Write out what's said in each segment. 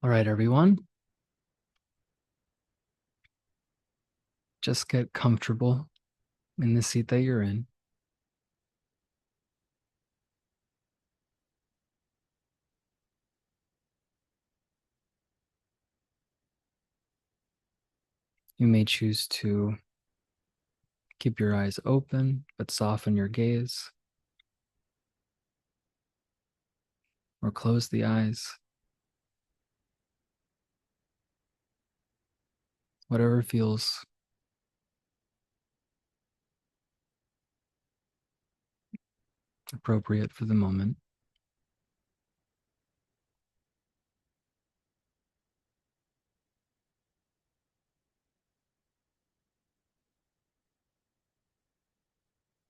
All right, everyone, just get comfortable in the seat that you're in. You may choose to keep your eyes open, but soften your gaze, or close the eyes, whatever feels appropriate for the moment.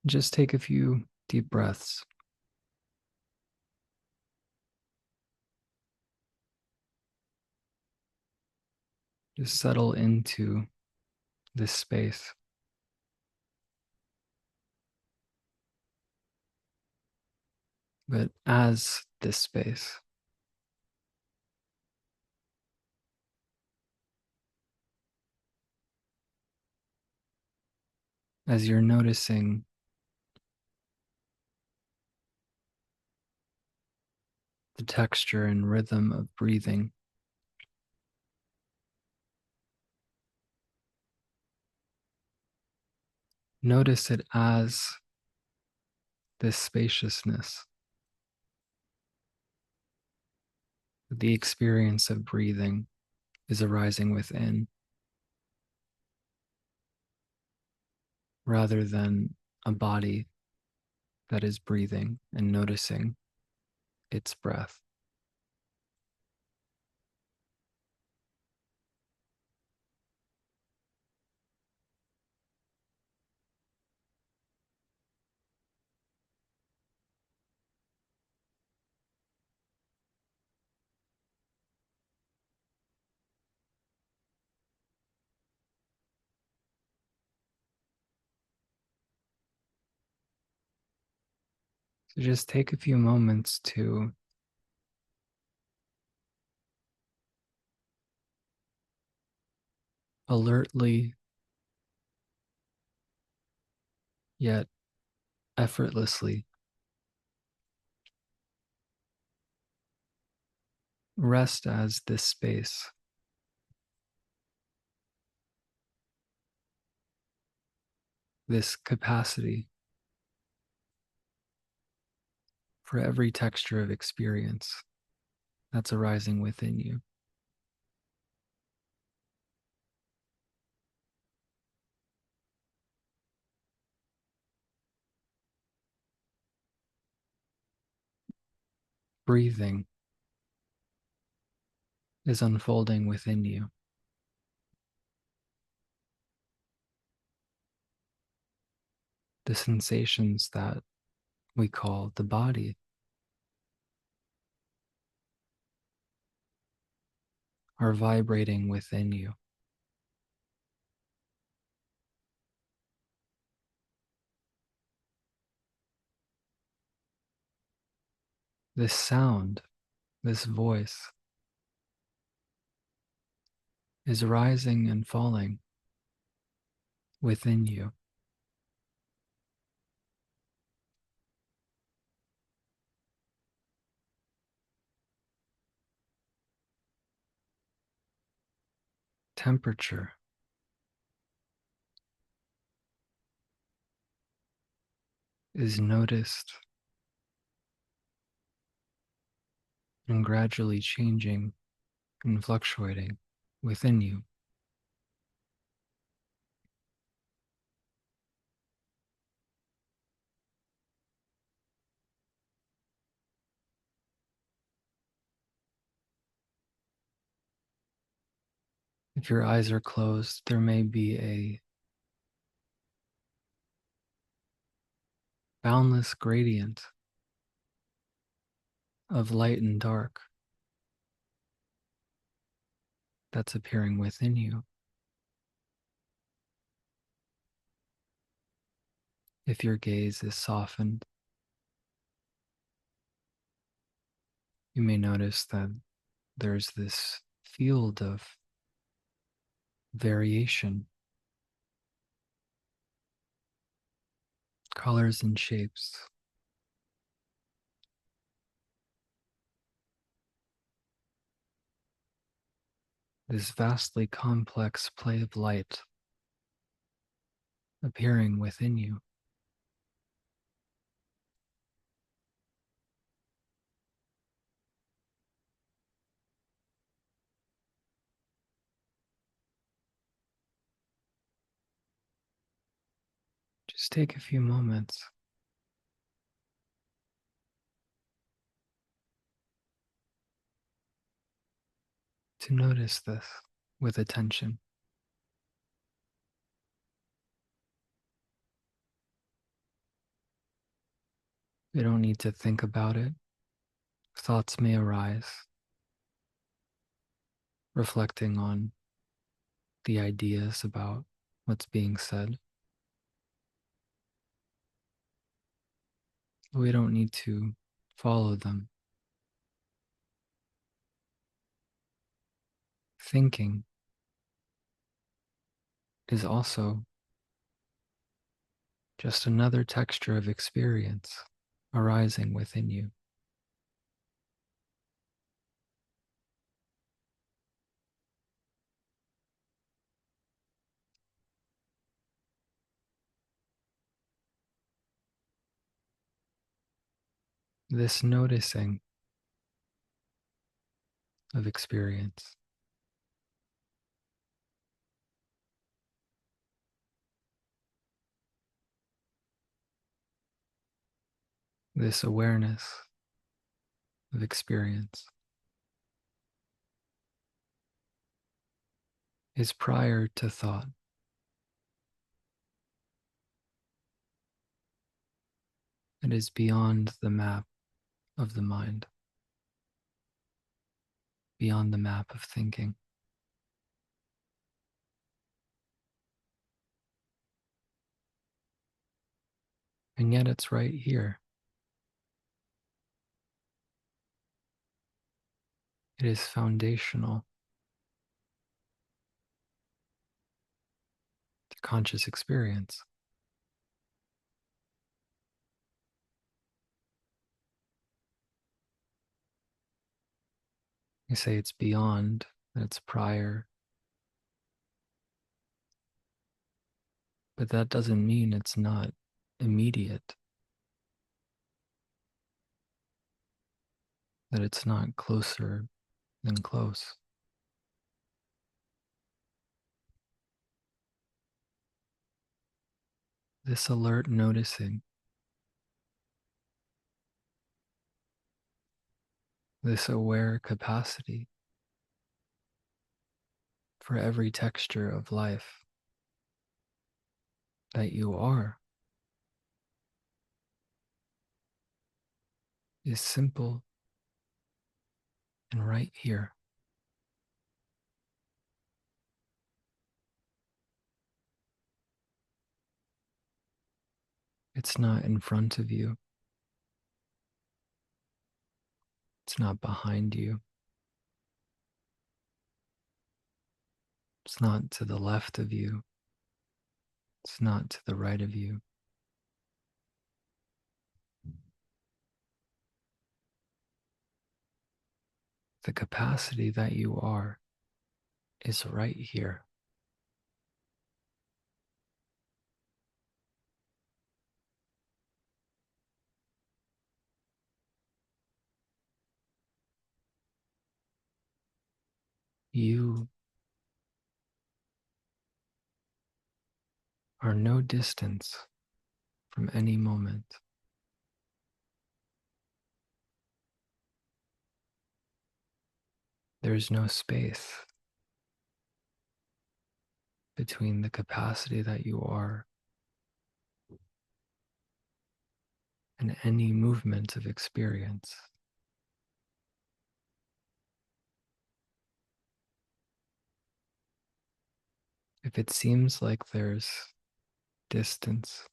Just take a few deep breaths. Just settle into this space. But as this space, as you're noticing the texture and rhythm of breathing, notice it as this spaciousness, the experience of breathing is arising within, rather than a body that is breathing and noticing its breath. So just take a few moments to alertly yet effortlessly rest as this space, this capacity for every texture of experience that's arising within you. Breathing is unfolding within you. The sensations that we call the body are vibrating within you. This sound, this voice is rising and falling within you. Temperature is noticed and gradually changing and fluctuating within you. If your eyes are closed, there may be a boundless gradient of light and dark that's appearing within you. If your gaze is softened, you may notice that there's this field of variation, colors and shapes. This vastly complex play of light appearing within you. Just take a few moments to notice this with attention. You don't need to think about it. Thoughts may arise, reflecting on the ideas about what's being said. We don't need to follow them. Thinking is also just another texture of experience arising within you. This noticing of experience this awareness of experience is prior to thought. It is beyond the map of the mind, beyond the map of thinking. And yet it's right here. It is foundational to conscious experience. You say it's beyond, that it's prior, but that doesn't mean it's not immediate, that it's not closer than close. This alert noticing, this aware capacity for every texture of life that you are is simple and right here. It's not in front of you. It's not behind you. It's not to the left of you. It's not to the right of you. The capacity that you are is right here. You are no distance from any moment. There's no space between the capacity that you are and any movement of experience. If it seems like there's distance,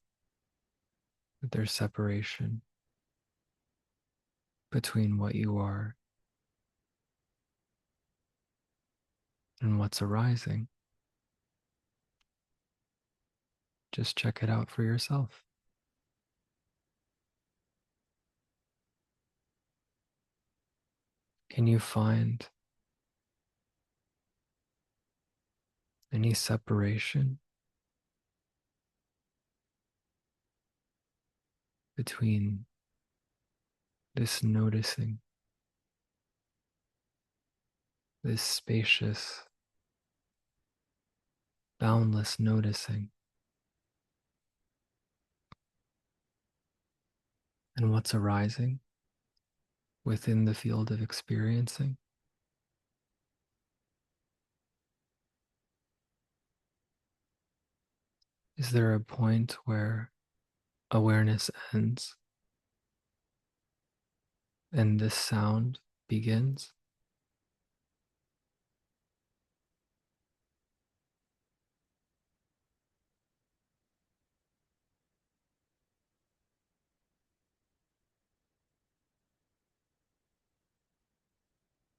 that there's separation between what you are And what's arising? Just check it out for yourself. Can you find any separation between this noticing, this spacious, boundless noticing, and what's arising within the field of experiencing? Is there a point where awareness ends and this sound begins?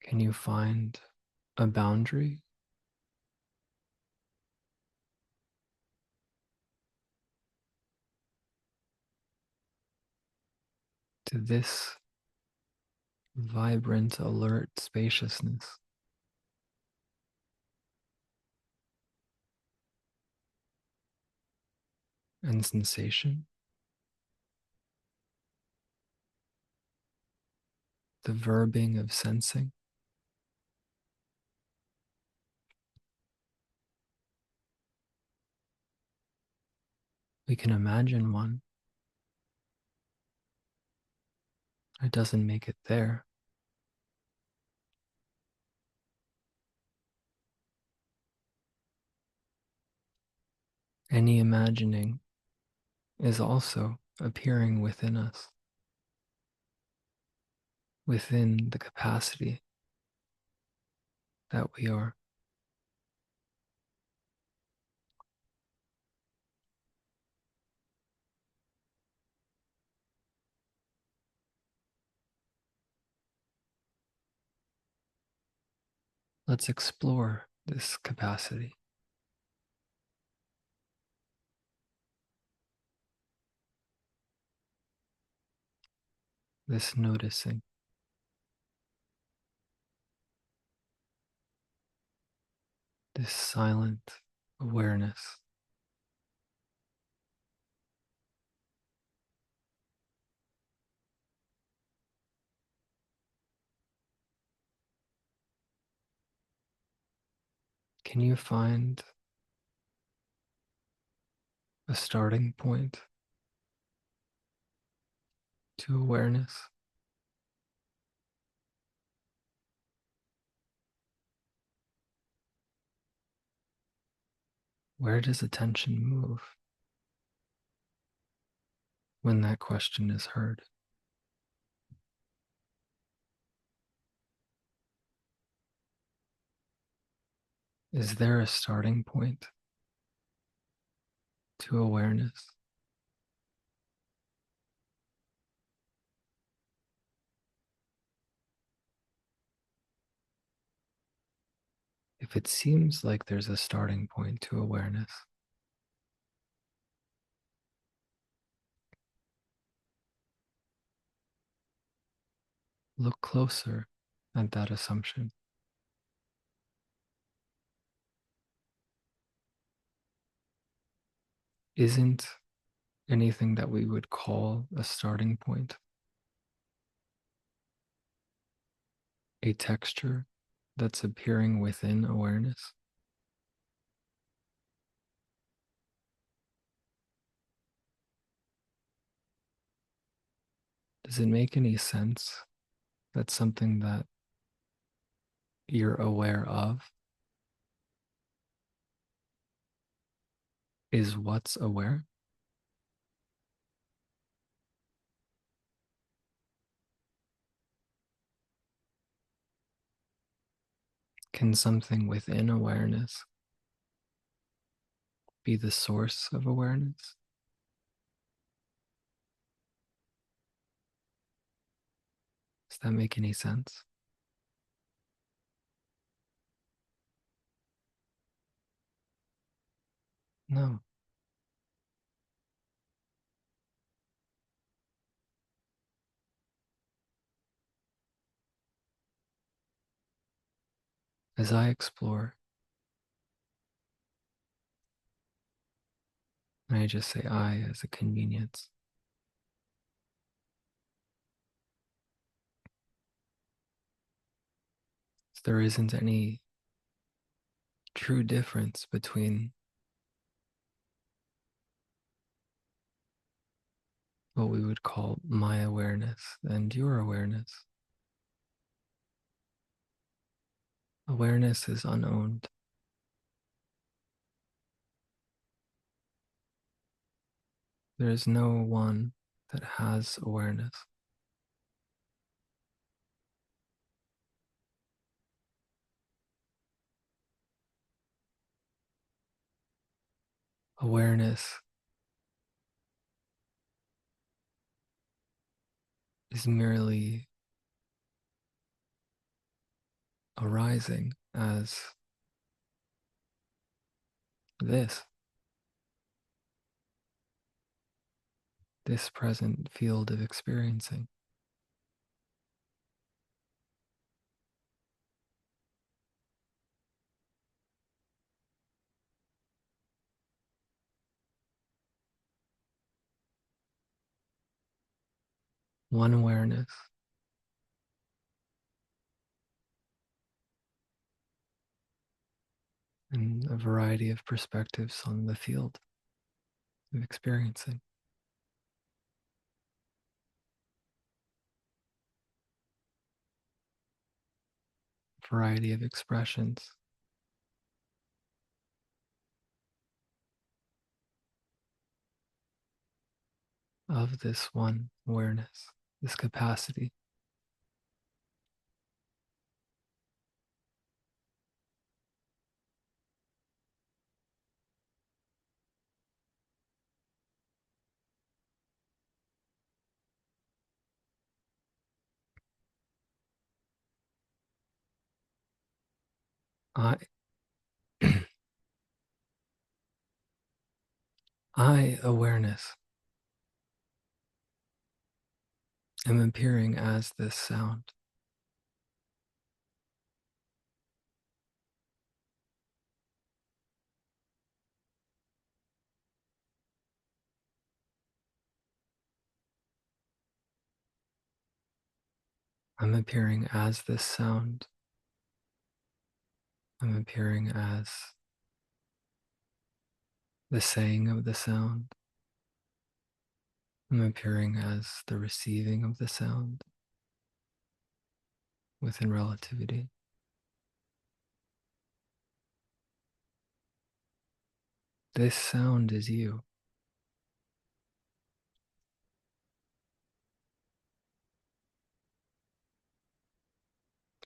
Can you find a boundary to this vibrant, alert spaciousness and sensation? The verbing of sensing? We can imagine one. It doesn't make it there. Any imagining is also appearing within us, within the capacity that we are. Let's explore this capacity, this noticing, this silent awareness. Can you find a starting point to awareness? Where does attention move when that question is heard? Is there a starting point to awareness? If it seems like there's a starting point to awareness, look closer at that assumption. Isn't anything that we would call a starting point a texture that's appearing within awareness? Does it make any sense that something that you're aware of is what's aware? Can something within awareness be the source of awareness? Does that make any sense? No. As I explore, I just say I as a convenience. There isn't any true difference between what we would call my awareness and your awareness. Awareness is unowned. There is no one that has awareness. Awareness is merely arising as this present field of experiencing. One awareness, and a variety of perspectives on the field of experiencing. Variety of expressions of this one awareness, this capacity. I, I awareness am appearing as this sound. I'm appearing as this sound. I'm appearing as the saying of the sound. I'm appearing as the receiving of the sound within relativity. This sound is you.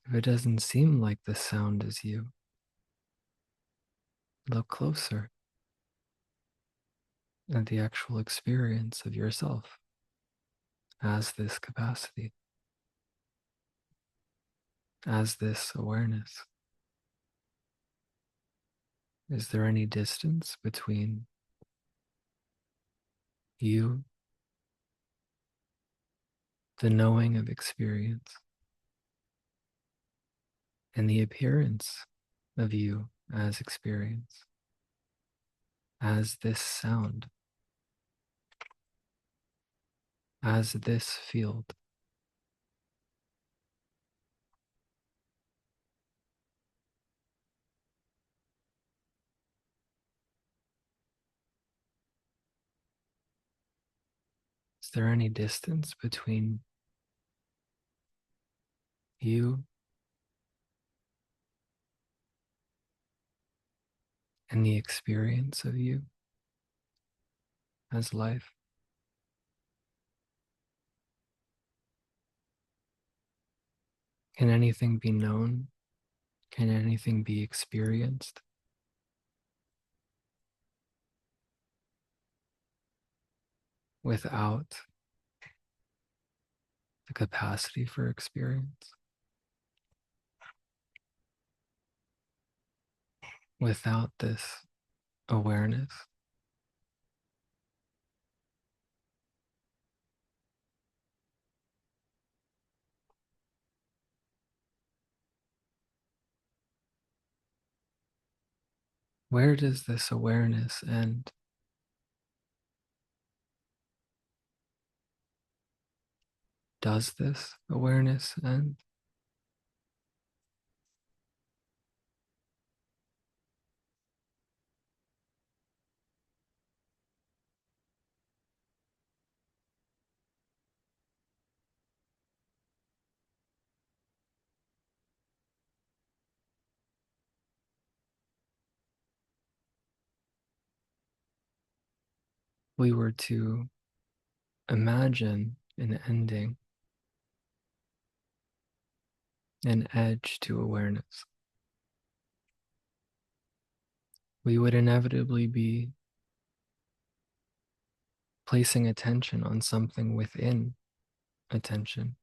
If it doesn't seem like the sound is you, look closer at the actual experience of yourself as this capacity, as this awareness. Is there any distance between you, the knowing of experience, and the appearance of you as experience, as this sound, as this field? Is there any distance between you and the experience of you as life? Can anything be known? Can anything be experienced without the capacity for experience? Without this awareness Where does this awareness end? Does this awareness end? We were to imagine an ending, an edge to awareness. We would inevitably be placing attention on something within attention,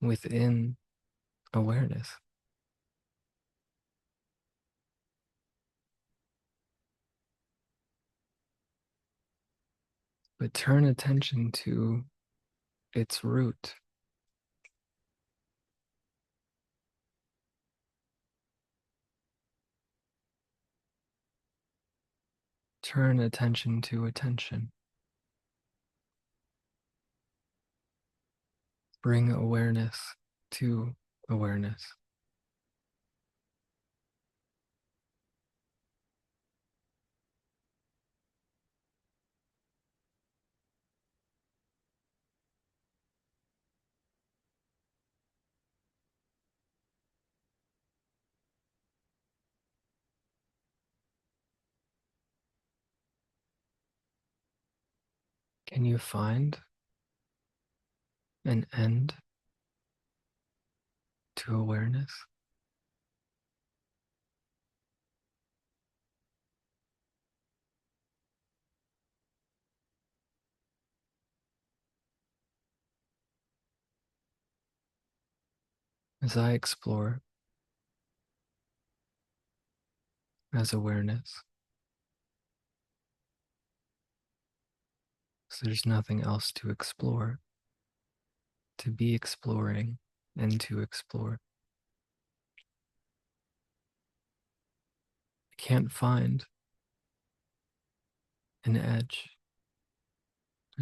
within awareness. But turn attention to its root. Turn attention to attention. Bring awareness to awareness. Can you find an end to awareness? As I explore as awareness, so there's nothing else to explore, to be exploring and to explore. I can't find an edge.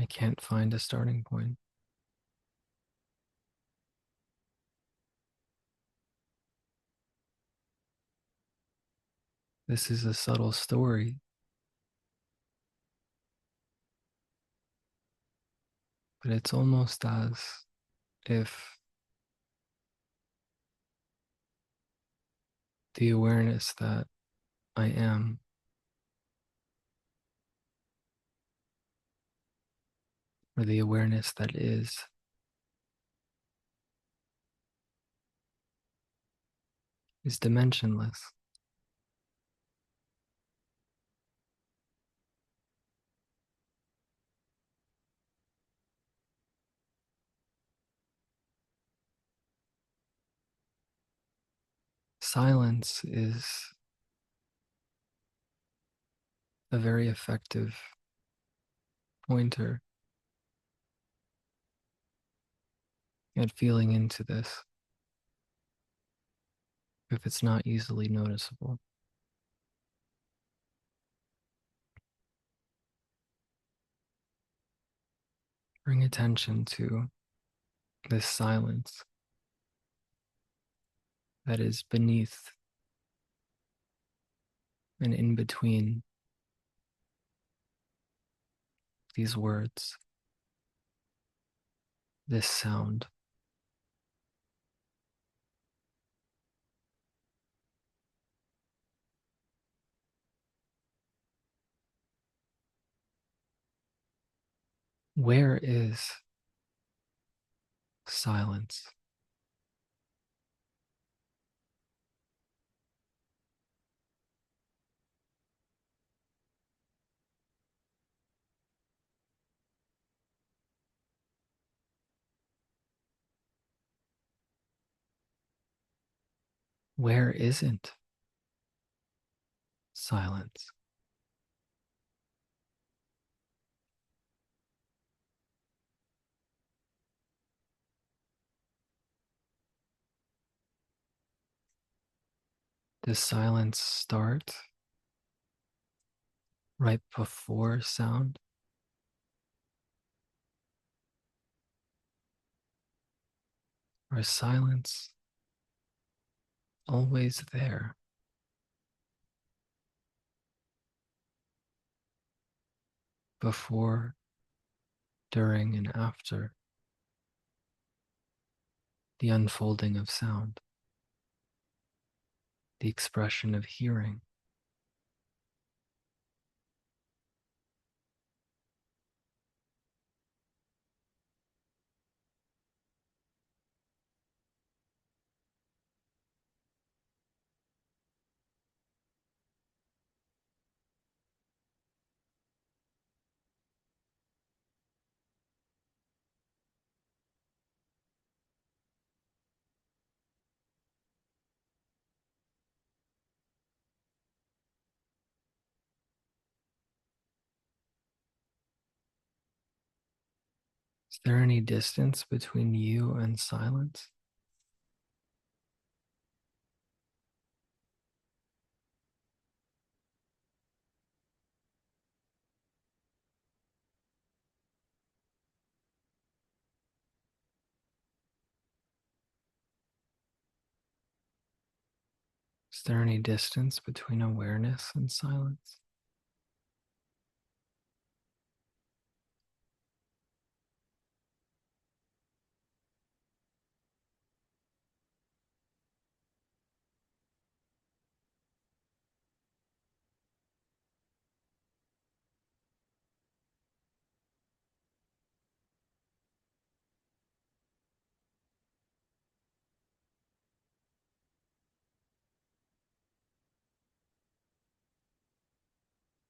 I can't find a starting point. This is a subtle story, but it's almost as if the awareness that I am or the awareness that is dimensionless. Silence is a very effective pointer at feeling into this if it's not easily noticeable. Bring attention to this silence that is beneath and in between these words, this sound. Where is silence? Where isn't silence? Does silence start right before sound, or silence always there before, during, and after the unfolding of sound, the expression of hearing? Is there any distance between you and silence? Is there any distance between awareness and silence?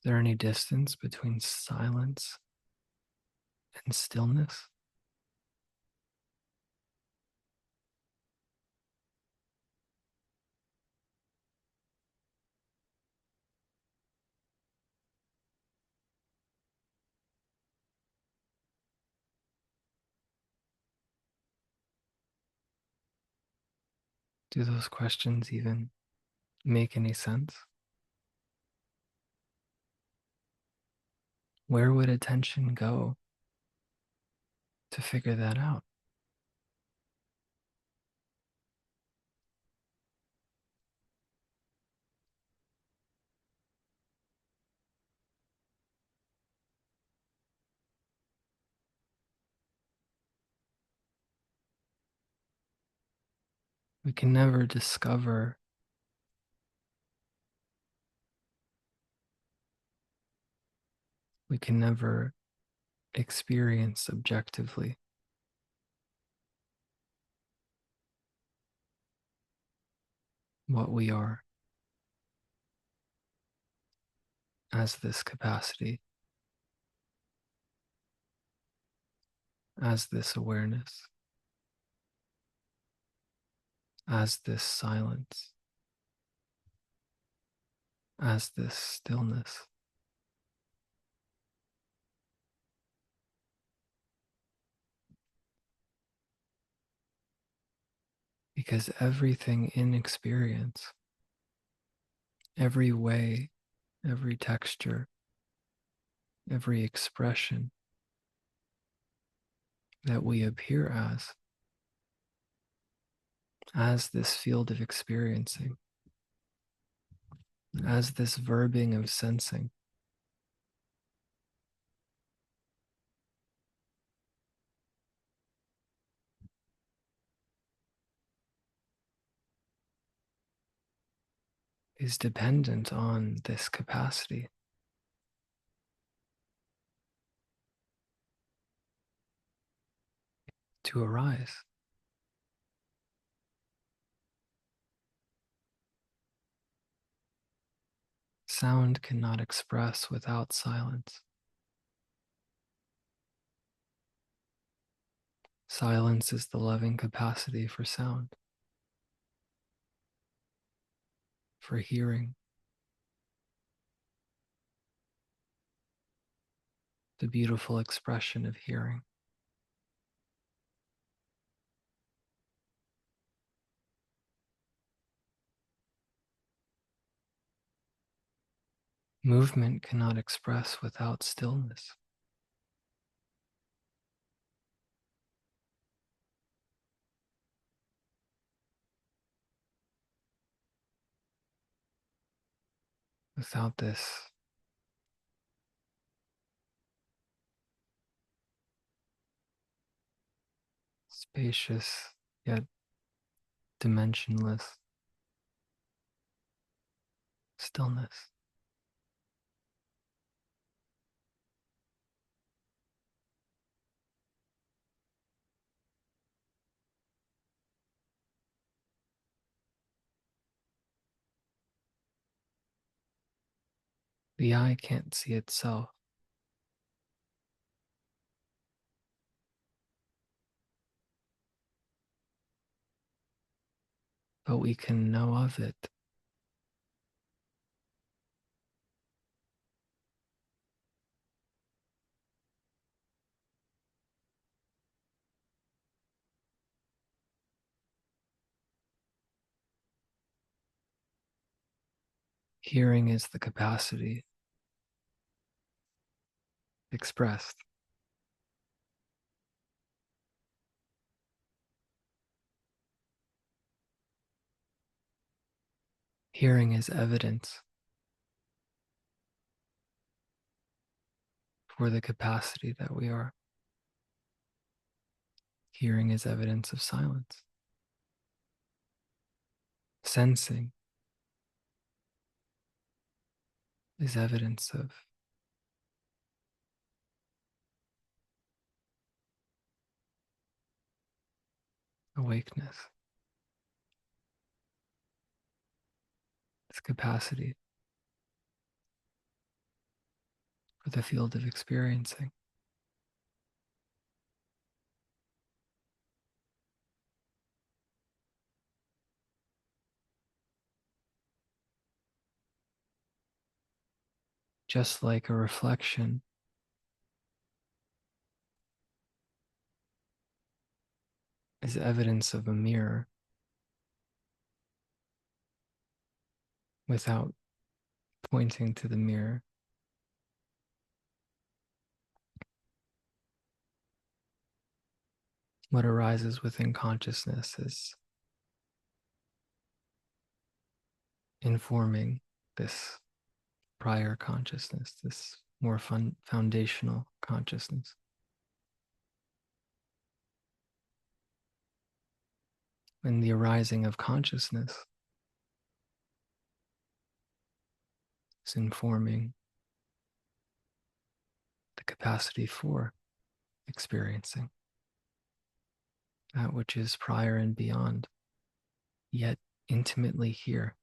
Is there any distance between silence and stillness? Do those questions even make any sense? Where would attention go to figure that out? We can never discover, we can never experience objectively what we are as this capacity, as this awareness, as this silence, as this stillness. Because everything in experience, every way, every texture, every expression that we appear as this field of experiencing, as this verbing of sensing, is dependent on this capacity to arise. Sound cannot express without silence. Silence is the loving capacity for sound, for hearing, the beautiful expression of hearing. Movement cannot express without stillness. Without this spacious yet dimensionless stillness, the eye can't see itself, but we can know of it. Hearing is the capacity expressed. Hearing is evidence for the capacity that we are. Hearing is evidence of silence. Sensing is evidence of awakeness. It's capacity for the field of experiencing. Just like a reflection is evidence of a mirror without pointing to the mirror. What arises within consciousness is informing this prior consciousness, this more foundational consciousness. And the arising of consciousness is informing the capacity for experiencing that which is prior and beyond, yet intimately here.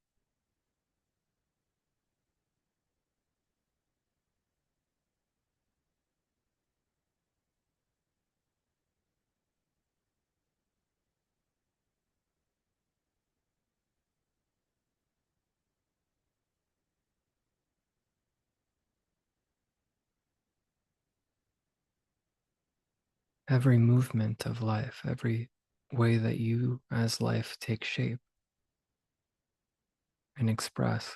Every movement of life, every way that you as life take shape and express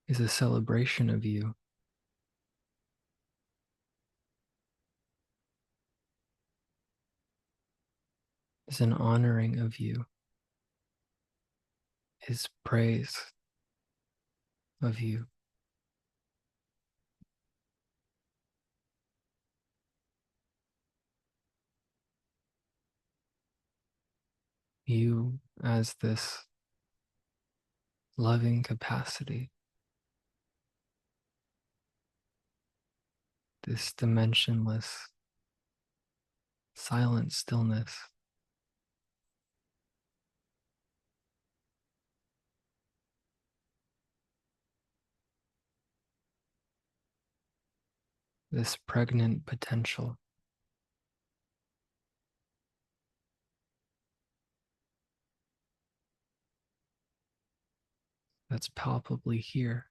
is a celebration of you, is an honoring of you, is praise of you. You as this loving capacity, this dimensionless, silent stillness, this pregnant potential. That's palpably here.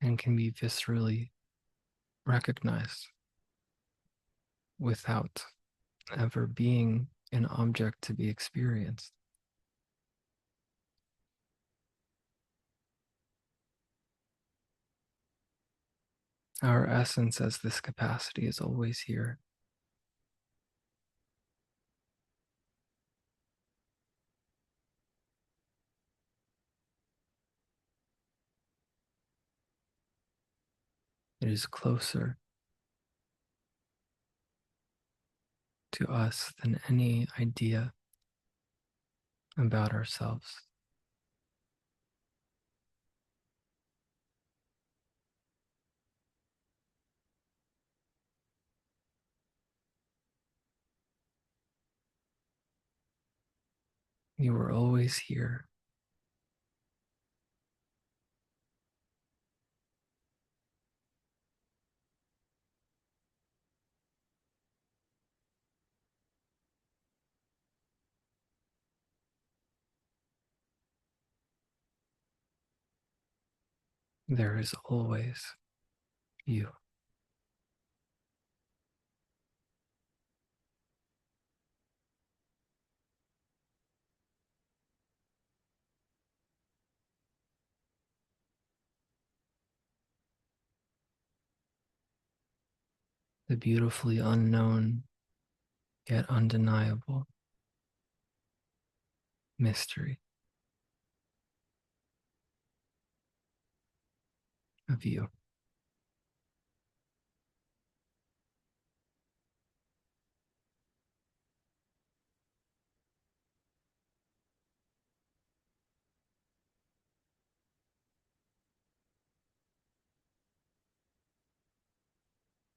And can be viscerally recognized without ever being an object to be experienced. Our essence as this capacity is always here. It is closer to us than any idea about ourselves. You are always here. There is always you. The beautifully unknown, yet undeniable mystery of you.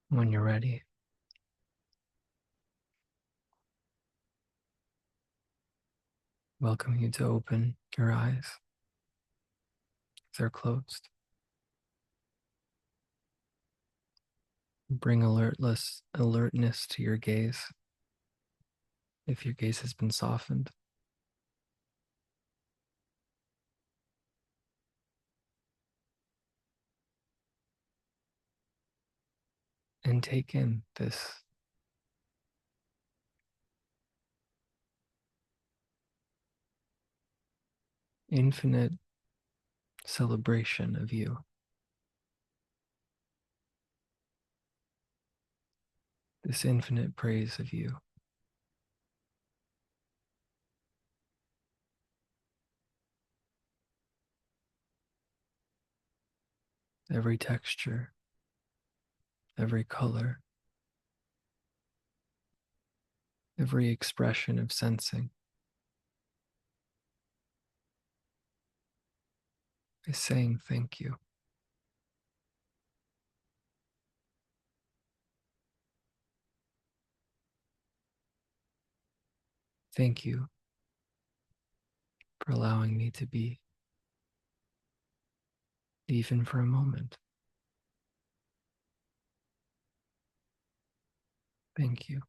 When you're ready, welcome you to open your eyes if they're closed. Bring alertness to your gaze if your gaze has been softened. And take in this infinite celebration of you, this infinite praise of you. Every texture, every color, every expression of sensing is saying thank you. Thank you for allowing me to be, even for a moment. Thank you.